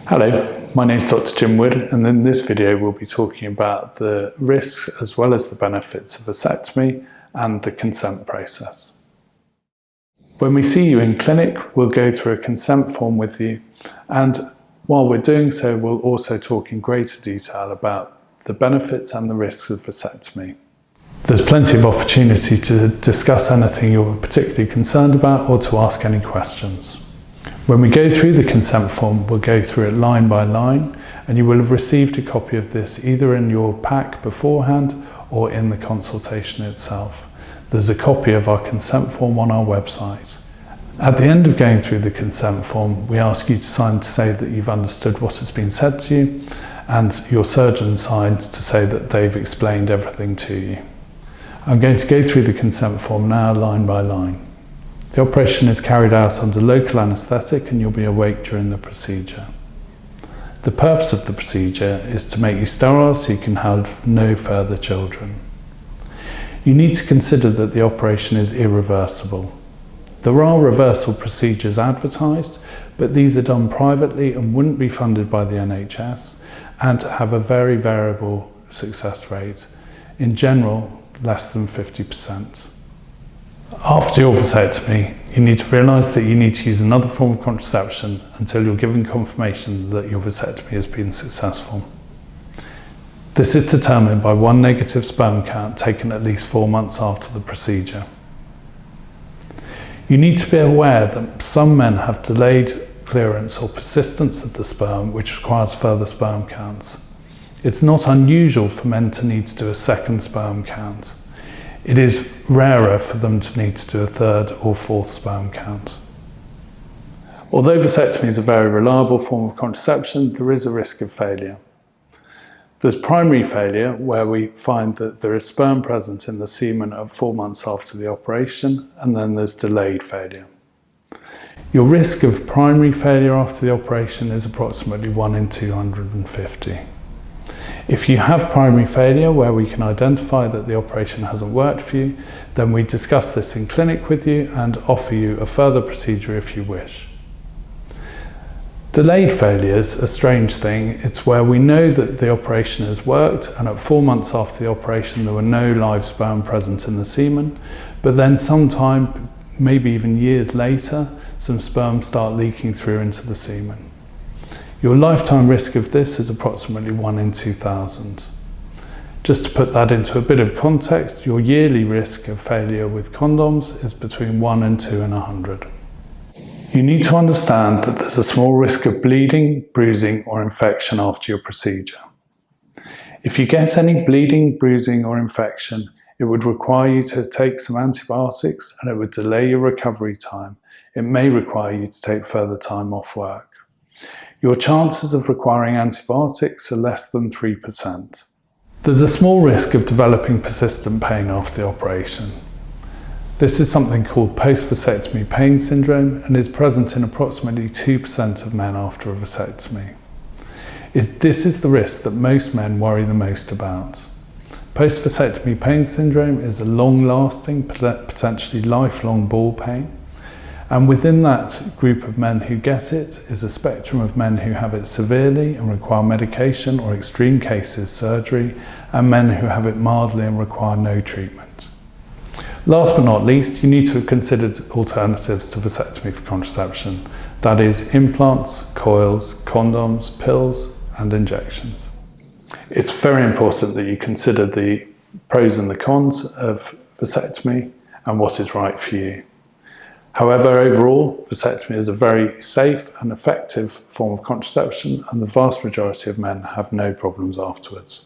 Hello, my name is Dr. Jim Wood, and in this video we'll be talking about the risks as well as the benefits of vasectomy and the consent process. When we see you in clinic, we'll go through a consent form with you, and while we're doing so, we'll also talk in greater detail about the benefits and the risks of vasectomy. There's plenty of opportunity to discuss anything you're particularly concerned about or to ask any questions. When we go through the consent form, we'll go through it line by line, and you will have received a copy of this either in your pack beforehand or in the consultation itself. There's a copy of our consent form on our website. At the end of going through the consent form, we ask you to sign to say that you've understood what has been said to you, and your surgeon signs to say that they've explained everything to you. I'm going to go through the consent form now line by line. The operation is carried out under local anaesthetic and you'll be awake during the procedure. The purpose of the procedure is to make you sterile so you can have no further children. You need to consider that the operation is irreversible. There are reversal procedures advertised, but these are done privately and wouldn't be funded by the NHS and have a very variable success rate. In general, less than 50%. After your vasectomy, you need to realise that you need to use another form of contraception until you're given confirmation that your vasectomy has been successful. This is determined by one negative sperm count taken at least 4 months after the procedure. You need to be aware that some men have delayed clearance or persistence of the sperm, which requires further sperm counts. It's not unusual for men to need to do a second sperm count. It is rarer for them to need to do a third or fourth sperm count. Although vasectomy is a very reliable form of contraception, there is a risk of failure. There's primary failure, where we find that there is sperm present in the semen at 4 months after the operation, and then there's delayed failure. Your risk of primary failure after the operation is approximately 1 in 250. If you have primary failure where we can identify that the operation hasn't worked for you, then we discuss this in clinic with you and offer you a further procedure if you wish. Delayed failure is a strange thing. It's where we know that the operation has worked and at 4 months after the operation there were no live sperm present in the semen, but then sometime, maybe even years later, some sperm start leaking through into the semen. Your lifetime risk of this is approximately 1 in 2,000. Just to put that into a bit of context, your yearly risk of failure with condoms is between 1 and 2 in 100. You need to understand that there's a small risk of bleeding, bruising or infection after your procedure. If you get any bleeding, bruising or infection, it would require you to take some antibiotics and it would delay your recovery time. It may require you to take further time off work. Your chances of requiring antibiotics are less than 3%. There's a small risk of developing persistent pain after the operation. This is something called post-vasectomy pain syndrome and is present in approximately 2% of men after a vasectomy. This is the risk that most men worry the most about. Post-vasectomy pain syndrome is a long-lasting, potentially lifelong ball pain. And within that group of men who get it is a spectrum of men who have it severely and require medication or extreme cases surgery, and men who have it mildly and require no treatment. Last but not least, you need to have considered alternatives to vasectomy for contraception. That is implants, coils, condoms, pills and injections. It's very important that you consider the pros and the cons of vasectomy and what is right for you. However, overall, vasectomy is a very safe and effective form of contraception, and the vast majority of men have no problems afterwards.